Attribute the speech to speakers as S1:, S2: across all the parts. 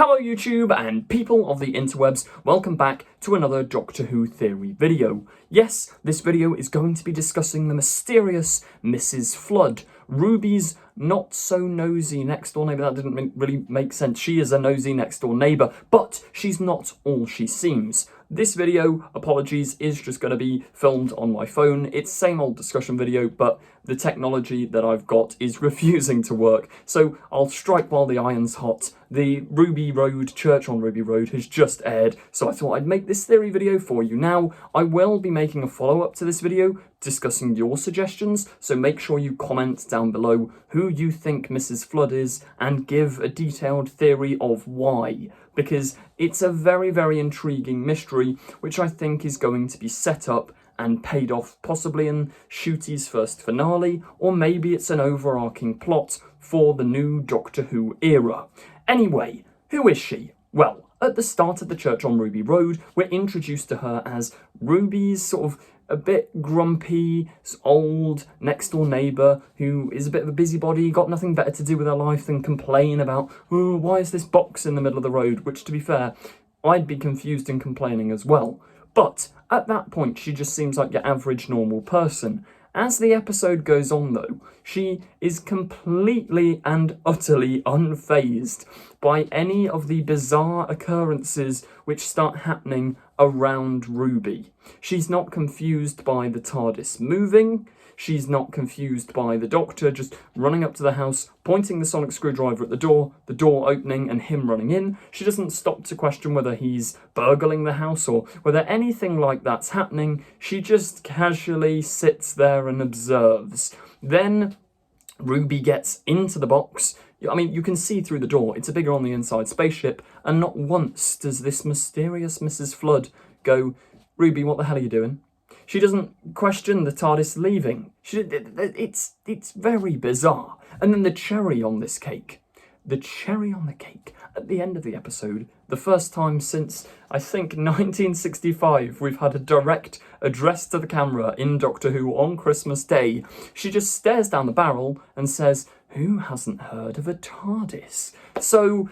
S1: Hello YouTube and people of the interwebs, welcome back to another Doctor Who theory video. Yes, this video is going to be discussing the mysterious Mrs. Flood, Ruby's not so nosy next door neighbour. That didn't really make sense. She is a nosy next door neighbour, but she's not all she seems. This video, apologies, is just going to be filmed on my phone. It's same old discussion video, but the technology that I've got is refusing to work. So I'll strike while the iron's hot. The Ruby Road, Church on Ruby Road has just aired, so I thought I'd make this theory video for you. Now, I will be making a follow-up to this video discussing your suggestions, so make sure you comment down below who you think Mrs. Flood is and give a detailed theory of why, because it's a very, very intriguing mystery which I think is going to be set up and paid off possibly in Ncuti's first finale, or maybe it's an overarching plot for the new Doctor Who era. Anyway, who is she? Well, at the start of the Church on Ruby Road, we're introduced to her as Ruby's sort of a bit grumpy, old, next-door neighbour who is a bit of a busybody, got nothing better to do with her life than complain about, oh, why is this box in the middle of the road? Which, to be fair, I'd be confused and complaining as well. But at that point, she just seems like your average normal person. As the episode goes on, though, she is completely and utterly unfazed by any of the bizarre occurrences which start happening around Ruby. She's not confused by the TARDIS moving. She's not confused by the Doctor just running up to the house, pointing the sonic screwdriver at the door opening and him running in. She doesn't stop to question whether he's burgling the house or whether anything like that's happening. She just casually sits there and observes. Then Ruby gets into the box. I mean, you can see through the door. It's a bigger on the inside spaceship, and not once does this mysterious Mrs. Flood go, Ruby, what the hell are you doing? She doesn't question the TARDIS leaving. It's very bizarre. And then the cherry on this cake. The cherry on the cake at the end of the episode, the first time since, I think, 1965, we've had a direct address to the camera in Doctor Who on Christmas Day. She just stares down the barrel and says, who hasn't heard of a TARDIS? So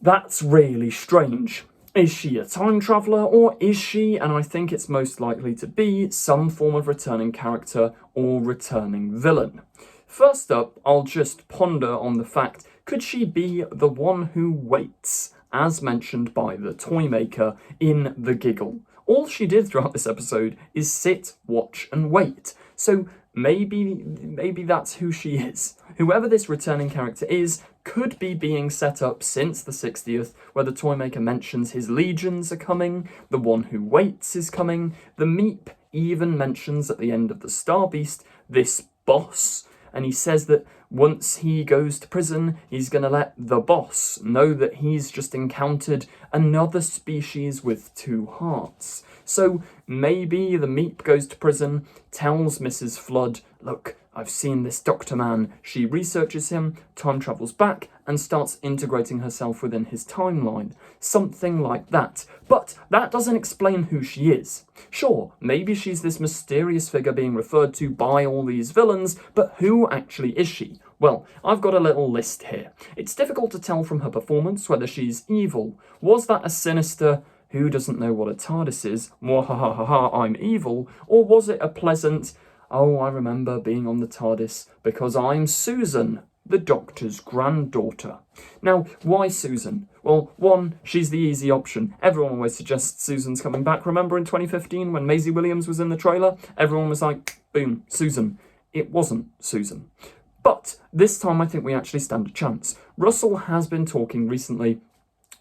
S1: that's really strange. Is she a time traveller, or is she, and I think it's most likely to be, some form of returning character or returning villain? First up, I'll just ponder on the fact, could she be the one who waits, as mentioned by the Toymaker in The Giggle? All she did throughout this episode is sit, watch and wait. So maybe that's who she is. Whoever this returning character is could be being set up since the 60th, where the Toymaker mentions his legions are coming, the one who waits is coming, the Meep even mentions at the end of the Star Beast this boss, and he says that once he goes to prison, he's going to let the boss know that he's just encountered another species with two hearts. So maybe the Meep goes to prison, tells Mrs. Flood, look, I've seen this Doctor Man. She researches him, time travels back, and starts integrating herself within his timeline. Something like that. But that doesn't explain who she is. Sure, maybe she's this mysterious figure being referred to by all these villains, but who actually is she? Well, I've got a little list here. It's difficult to tell from her performance whether she's evil. Was that a sinister, who doesn't know what a TARDIS is, mwahahaha, I'm evil, or was it a pleasant, oh, I remember being on the TARDIS because I'm Susan, the Doctor's granddaughter. Now, why Susan? Well, one, she's the easy option. Everyone always suggests Susan's coming back. Remember in 2015 when Maisie Williams was in the trailer? Everyone was like, boom, Susan. It wasn't Susan. But this time I think we actually stand a chance. Russell has been talking recently,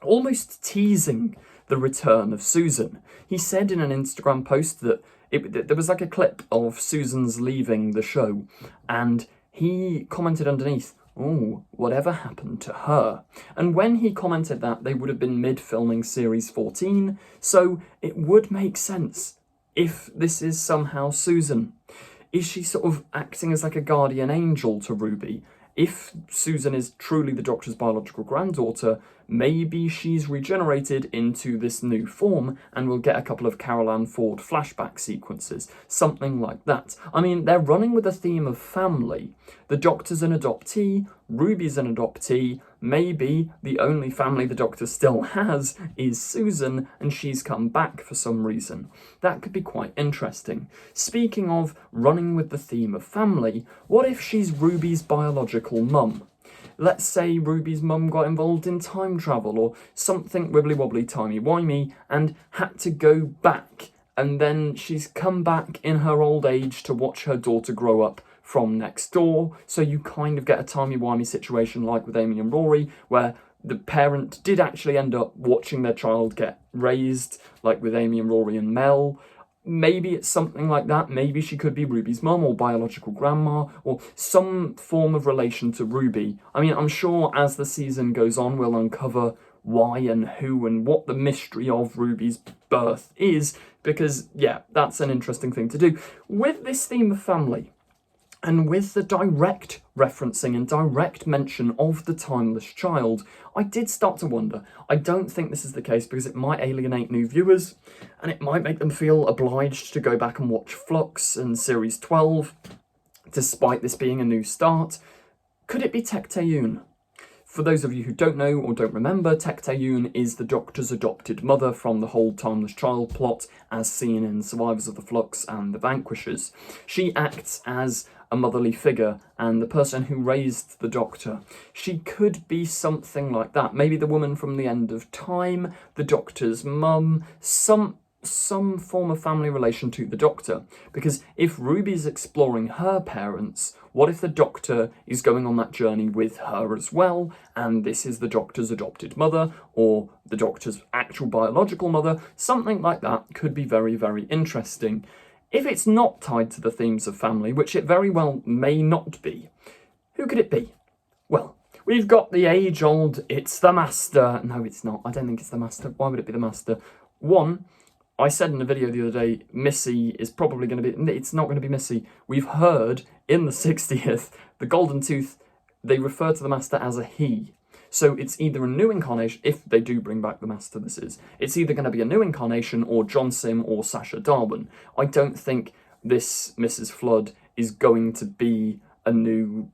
S1: almost teasing the return of Susan. He said in an Instagram post that there was like a clip of Susan's leaving the show, and he commented underneath, oh, whatever happened to her? And when he commented that, they would have been mid-filming series 14, so it would make sense if this is somehow Susan. Is she sort of acting as like a guardian angel to Ruby? If Susan is truly the Doctor's biological granddaughter, maybe she's regenerated into this new form and we'll get a couple of Carol Ann Ford flashback sequences, something like that. I mean, they're running with a theme of family. The Doctor's an adoptee, Ruby's an adoptee. Maybe the only family the Doctor still has is Susan, and she's come back for some reason. That could be quite interesting. Speaking of running with the theme of family, what if she's Ruby's biological mum? Let's say Ruby's mum got involved in time travel or something wibbly-wobbly, timey-wimey and had to go back, and then she's come back in her old age to watch her daughter grow up from next door, so you kind of get a timey-wimey situation like with Amy and Rory, where the parent did actually end up watching their child get raised, like with Amy and Rory and Mel. Maybe it's something like that. Maybe she could be Ruby's mum or biological grandma or some form of relation to Ruby. I mean, I'm sure as the season goes on, we'll uncover why and who and what the mystery of Ruby's birth is, because, yeah, that's an interesting thing to do. With this theme of family, and with the direct referencing and direct mention of the timeless child, I did start to wonder. I don't think this is the case because it might alienate new viewers and it might make them feel obliged to go back and watch Flux and Series 12, despite this being a new start. Could it be Tecteun? For those of you who don't know or don't remember, Tecteun is the Doctor's adopted mother from the whole Timeless Child plot, as seen in Survivors of the Flux and The Vanquishers. She acts as a motherly figure and the person who raised the Doctor. She could be something like that. Maybe the woman from the end of time, the Doctor's mum, some form of family relation to the Doctor. Because if Ruby's exploring her parents, what if the Doctor is going on that journey with her as well, and this is the Doctor's adopted mother, or the Doctor's actual biological mother? Something like that could be very, very interesting. If it's not tied to the themes of family, which it very well may not be, who could it be? Well, we've got the age-old, it's the Master. No, it's not. I don't think it's the Master. Why would it be the Master? One, I said in a video the other day, Missy is probably going to be... It's not going to be Missy. We've heard in the 60th, the Golden Tooth, they refer to the Master as a he. So it's either a new incarnation, if they do bring back the Master, this is. It's either going to be a new incarnation or John Sim or Sacha Darwin. I don't think this Mrs. Flood is going to be a new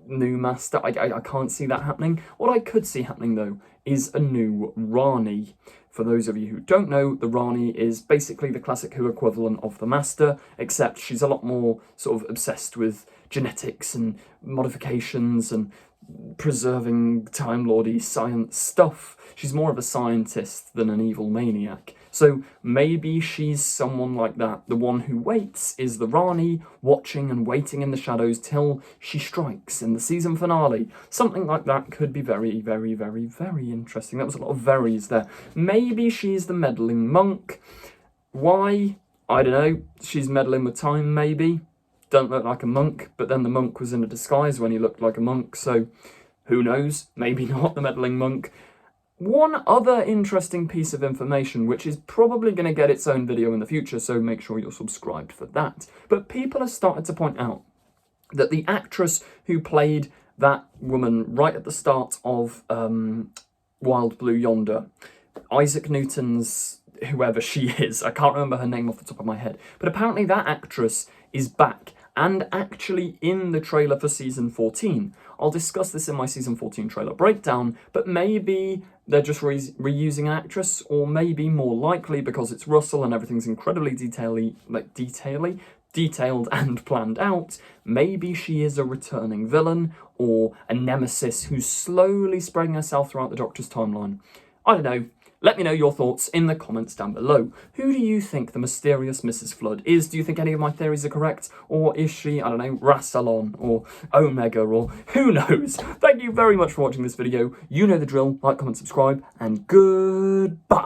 S1: Master. I can't see that happening. What I could see happening, though, is a new Rani. For those of you who don't know, the Rani is basically the classic Who equivalent of the Master, except she's a lot more sort of obsessed with genetics and modifications and preserving Time Lordy science stuff. She's more of a scientist than an evil maniac. So maybe she's someone like that. The one who waits is the Rani, watching and waiting in the shadows till she strikes in the season finale. Something like that could be very, very, very, very interesting. That was a lot of verys there. Maybe she's the meddling monk. Why? I don't know. She's meddling with time, maybe. Don't look like a monk, but then the monk was in a disguise when he looked like a monk, so who knows? Maybe not the meddling monk. One other interesting piece of information, which is probably going to get its own video in the future, so make sure you're subscribed for that. But people have started to point out that the actress who played that woman right at the start of Wild Blue Yonder, Isaac Newton's whoever she is, I can't remember her name off the top of my head, but apparently that actress is back and actually in the trailer for season 14. I'll discuss this in my season 14 trailer breakdown, but maybe they're just reusing an actress, or maybe more likely, because it's Russell and everything's incredibly detailed and planned out, maybe she is a returning villain or a nemesis who's slowly spreading herself throughout the Doctor's timeline. I don't know. Let me know your thoughts in the comments down below. Who do you think the mysterious Mrs. Flood is? Do you think any of my theories are correct? Or is she, I don't know, Rassilon or Omega or who knows? Thank you very much for watching this video. You know the drill. Like, comment, subscribe, and goodbye.